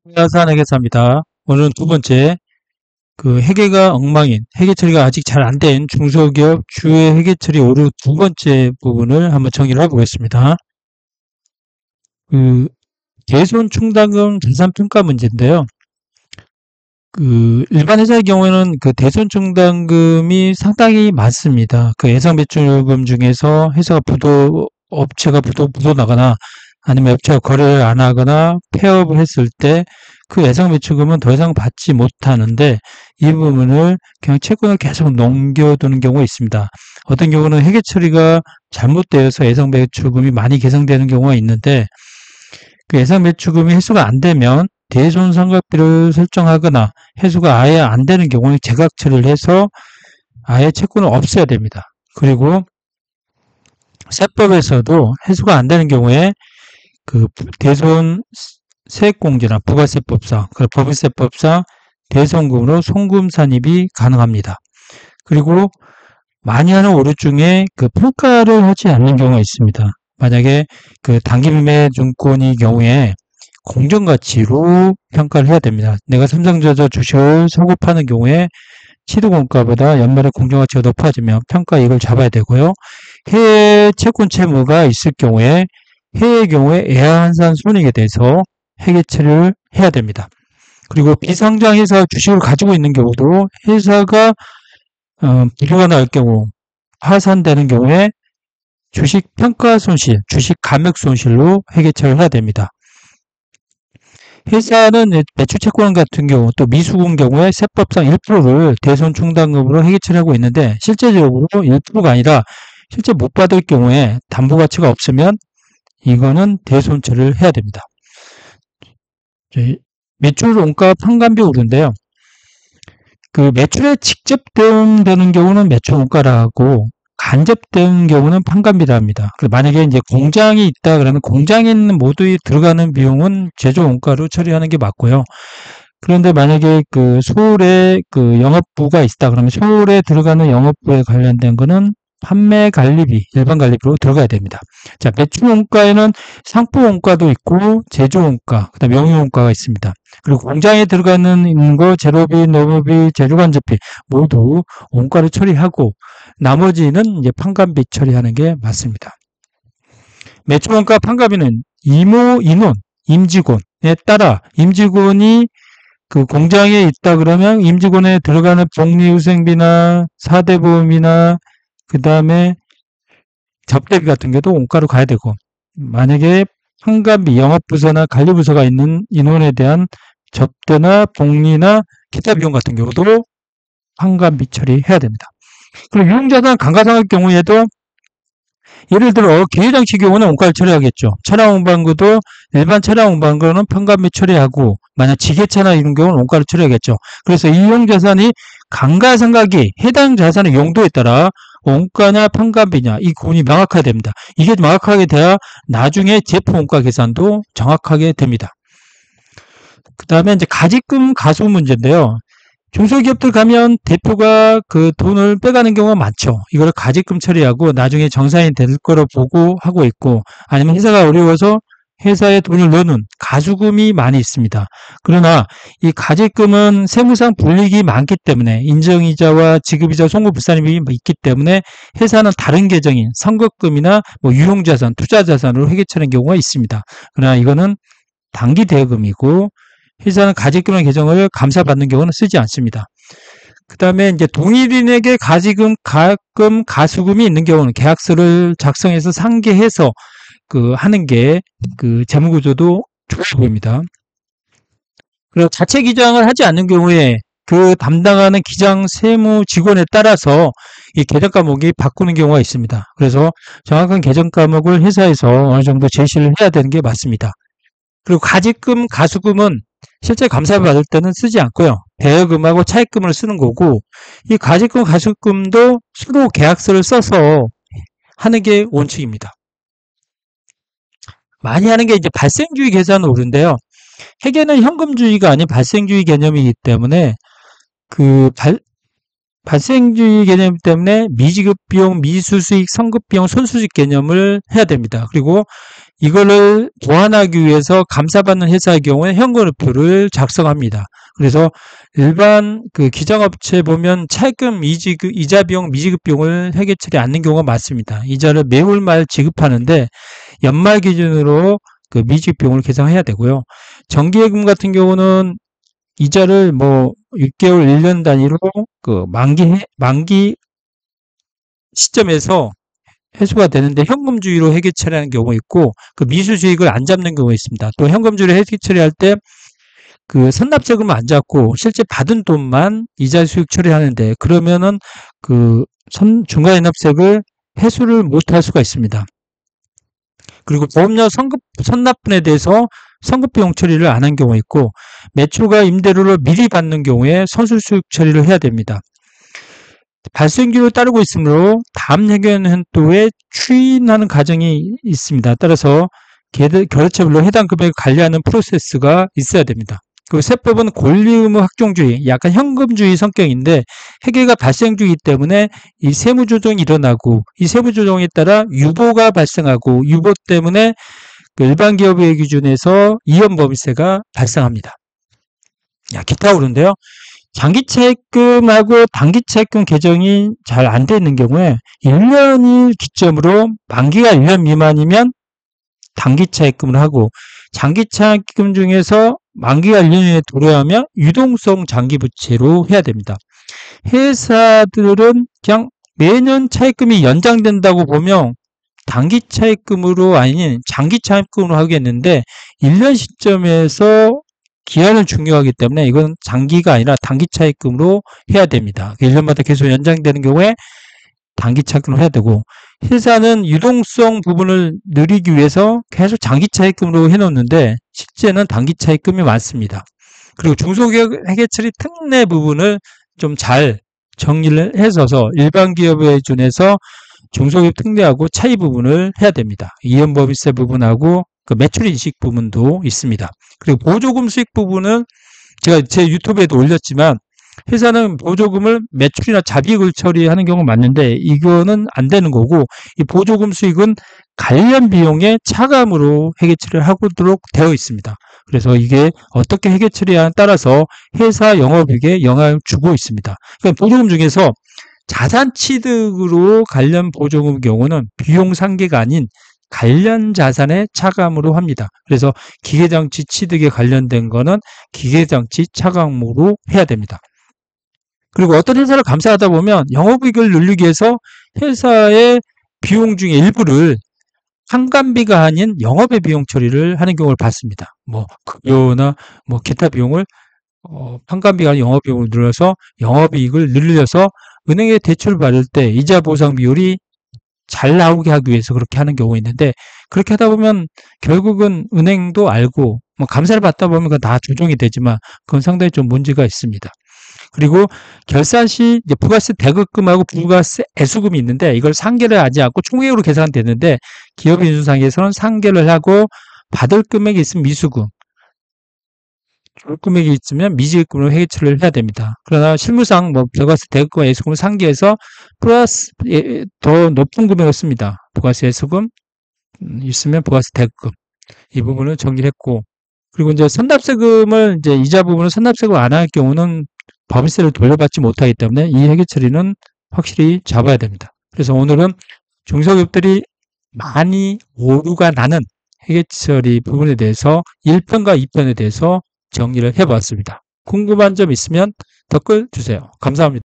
안녕하세요. 회계사입니다. 오늘은 두 번째, 회계가 엉망인, 회계 처리가 아직 잘 안 된 중소기업 주요 회계 처리 오류 두 번째 부분을 한번 정리를 해보겠습니다. 그, 개손 충당금 계산평가 문제인데요. 일반 회사의 경우에는 대손 충당금이 상당히 많습니다. 예상 배출금 중에서 업체가 부도 나거나 아니면 업체가 거래를 안 하거나 폐업을 했을 때 그 예상 배출금은 더 이상 받지 못하는데 이 부분을 그냥 채권을 계속 넘겨두는 경우가 있습니다. 어떤 경우는 회계 처리가 잘못되어서 예상 배출금이 많이 계상되는 경우가 있는데 그 예상 배출금이 회수가 안 되면 대손상각비를 설정하거나 회수가 아예 안 되는 경우는 재각 처리를 해서 아예 채권을 없애야 됩니다. 그리고 세법에서도 회수가 안 되는 경우에 대손 세액공제나 부가세법상, 법인세법상 대손금으로 송금 산입이 가능합니다. 그리고 많이 하는 오류 중에 평가를 하지 않는 경우가 있습니다. 만약에 단기매매증권의 경우에 공정가치로 평가를 해야 됩니다. 내가 삼성전자 주식을 사고 파는 경우에 시도공가보다 연말에 공정가치가 높아지면 평가이익을 잡아야 되고요. 해외 채권 채무가 있을 경우에 해외의 경우에 애한산 손익에 대해서 회계 처리를 해야 됩니다. 그리고 비상장 회사 주식을 가지고 있는 경우도 회사가 불효가 날 경우 파산되는 경우에 주식 평가 손실, 주식 감액 손실로 회계 처리를 해야 됩니다. 회사는 매출 채권 같은 경우 또 미수금 경우에 세법상 1%를 대손 충당금으로 회계 처리하고 있는데 실제적으로 1%가 아니라 실제 못 받을 경우에 담보 가치가 없으면 이거는 대손 처리를 해야 됩니다. 매출 원가 판관비 오류인데요. 매출에 직접 대응되는 경우는 매출 원가라고 간접 대응 경우는 판관비라 합니다. 만약에 이제 공장이 있다 그러면 공장에 있는 모두에 들어가는 비용은 제조 원가로 처리하는 게 맞고요. 그런데 만약에 서울에 영업부가 있다 그러면 서울에 들어가는 영업부에 관련된 거는 판매 관리비, 일반 관리비로 들어가야 됩니다. 자, 매출 원가에는 상품 원가도 있고 제조 원가, 그다음 명의 원가가 있습니다. 그리고 공장에 들어가는 거 재료비, 노무비, 재료간접비 모두 원가를 처리하고 나머지는 이제 판관비 처리하는 게 맞습니다. 매출 원가 판관비는 임모, 인원, 임직원에 따라 임직원이 공장에 있다 그러면 임직원에 들어가는 복리후생비나 사대보험이나 그 다음에 접대비 같은 게도 원가로 가야 되고 만약에 판관비, 영업부서나 관리부서가 있는 인원에 대한 접대나 복리나 기타 비용 같은 경우도 판관비 처리해야 됩니다. 그리고 유흥자산 감가상각 경우에도 예를 들어 기회장치 경우는 원가를 처리하겠죠. 차량 운반구도 일반 차량 운반구는 판관비 처리하고 만약 지게차나 이런 경우는 원가를 처리하겠죠. 그래서 이용자산이 감가상각이 해당 자산의 용도에 따라 원가냐 판관비냐 이 구분이 명확해야 됩니다. 이게 명확하게 돼야 나중에 제품 원가 계산도 정확하게 됩니다. 그 다음에 이제 가직금 가소 문제인데요. 중소기업들 가면 대표가 돈을 빼가는 경우가 많죠. 이걸 가직금 처리하고 나중에 정산이 될 거로 보고 하고 있고 아니면 회사가 어려워서 회사에 돈을 넣는 가수금이 많이 있습니다. 그러나 이 가직금은 세무상 불이익이 많기 때문에 인정이자와 지급이자 송금불산입이 있기 때문에 회사는 다른 계정인 선급금이나 유용자산, 투자자산으로 회계 처리하는 경우가 있습니다. 그러나 이거는 단기 대여금이고 회사는 가직금의 계정을 감사받는 경우는 쓰지 않습니다. 그 다음에 이제 동일인에게 가지금, 가금, 가수금이 있는 경우는 계약서를 작성해서 상계해서 하는 게 재무구조도 좋아 보입니다. 그리고 자체 기장을 하지 않는 경우에 담당하는 기장 세무 직원에 따라서 이 계정 과목이 바꾸는 경우가 있습니다. 그래서 정확한 계정 과목을 회사에서 어느 정도 제시를 해야 되는 게 맞습니다. 그리고 가직금, 가수금은 실제 감사를 받을 때는 쓰지 않고요. 대여금하고 차입금을 쓰는 거고 이 가직금, 가수금도 서로 계약서를 써서 하는 게 원칙입니다. 많이 하는 게 이제 발생주의 계산 오류인데요. 회계는 현금주의가 아닌 발생주의 개념이기 때문에 발생주의 개념 때문에 미지급 비용, 미수수익, 선급 비용, 손수익 개념을 해야 됩니다. 그리고 이거를 보완하기 위해서 감사받는 회사의 경우에 현금흐표를 작성합니다. 그래서 일반 그 기장업체 보면 차입금, 이자 비용, 미지급 비용을 회계 처리 않는 경우가 많습니다. 이자를 매월 말 지급하는데 연말 기준으로 그 미지급 비용을 계산해야 되고요. 정기예금 같은 경우는 이자를 뭐 6개월, 1년 단위로 그 만기 시점에서 회수가 되는데 현금주의로 회계 처리하는 경우가 있고 그 미수수익을 안 잡는 경우가 있습니다. 또 현금주의로 회계 처리할 때 그 선납세금을 안 잡고 실제 받은 돈만 이자 수익 처리하는데 그러면은 그 중과연납세를 회수를 못할 수가 있습니다. 그리고 보험료 선납분에 대해서 선급비용 처리를 안 한 경우가 있고 매출과 임대료를 미리 받는 경우에 선술수익 처리를 해야 됩니다. 발생기로 따르고 있으므로 다음 회계연도에 추인하는 과정이 있습니다. 따라서 결제별로 해당 금액을 관리하는 프로세스가 있어야 됩니다. 그리고 세법은 권리의무 확정주의, 약간 현금주의 성격인데 회계가 발생주의이기 때문에 이 세무조정이 일어나고 이 세무조정에 따라 유보가 발생하고 유보 때문에 그 일반 기업의 기준에서 이연법인세가 발생합니다. 기타 오른데요. 장기차입금하고 단기차입금 개정이 잘 안 돼 있는 경우에 1년을 기점으로 만기가 1년 미만이면 단기차입금을 하고 장기차입금 중에서 만기가 1년에 도래하면 유동성 장기부채로 해야 됩니다. 회사들은 그냥 매년 차입금이 연장된다고 보면 단기차입금으로 아닌 장기차입금으로 하겠는데 1년 시점에서 기한은 중요하기 때문에 이건 장기가 아니라 단기차입금으로 해야 됩니다. 1년마다 계속 연장되는 경우에 단기차입금을 해야 되고 회사는 유동성 부분을 늘리기 위해서 계속 장기차입금으로 해놓는데 실제는 단기차입금이 많습니다. 그리고 중소기업 회계처리 특례 부분을 좀 잘 정리를 해서서 일반 기업에 준해서 중소기업 특례하고 차이 부분을 해야 됩니다. 이연법인세 부분하고 그 매출인식 부분도 있습니다. 그리고 보조금 수익 부분은 제가 제 유튜브에도 올렸지만 회사는 보조금을 매출이나 잡이익을 처리하는 경우가 많은데 이거는 안 되는 거고 이 보조금 수익은 관련 비용에 차감으로 회계 처리를 하도록 되어 있습니다. 그래서 이게 어떻게 회계 처리하냐에 따라서 회사 영업이익에 영향을 주고 있습니다. 그러니까 보조금 중에서 자산 취득으로 관련 보조금 경우는 비용 상계가 아닌 관련 자산의 차감으로 합니다. 그래서 기계장치 취득에 관련된 거는 기계장치 차감으로 해야 됩니다. 그리고 어떤 회사를 감사하다 보면 영업이익을 늘리기 위해서 회사의 비용 중에 일부를 상간비가 아닌 영업의 비용 처리를 하는 경우를 봤습니다. 뭐 급여나 뭐 기타 비용을 상간비가 아닌 영업 비용을 늘려서 영업이익을 늘려서 은행에 대출을 받을 때 이자 보상 비율이 잘 나오게 하기 위해서 그렇게 하는 경우가 있는데 그렇게 하다 보면 결국은 은행도 알고 뭐 감사를 받다 보면 그건 다 조정이 되지만 그건 상당히 좀 문제가 있습니다. 그리고 결산 시 이제 부가세 대급금하고 부가세 애수금이 있는데 이걸 상계를 하지 않고 총액으로 계산되는데 기업인수상에서는 상계를 하고 받을 금액이 있으면 미수금, 줄 금액이 있으면 미지급금으로 회계 처리를 해야 됩니다. 그러나 실무상 뭐 부가세 대급금 애수금을 상계해서 플러스 더 높은 금액을 씁니다. 부가세 애수금 있으면 부가세 대급금 이 부분을 정리를 했고 그리고 이제 선납세금을 이제 이자 부분을 선납세금 안 할 경우는 법인세를 돌려받지 못하기 때문에 이 회계 처리는 확실히 잡아야 됩니다. 그래서 오늘은 중소기업들이 많이 오류가 나는 회계 처리 부분에 대해서 1편과 2편에 대해서 정리를 해봤습니다. 궁금한 점 있으면 댓글 주세요. 감사합니다.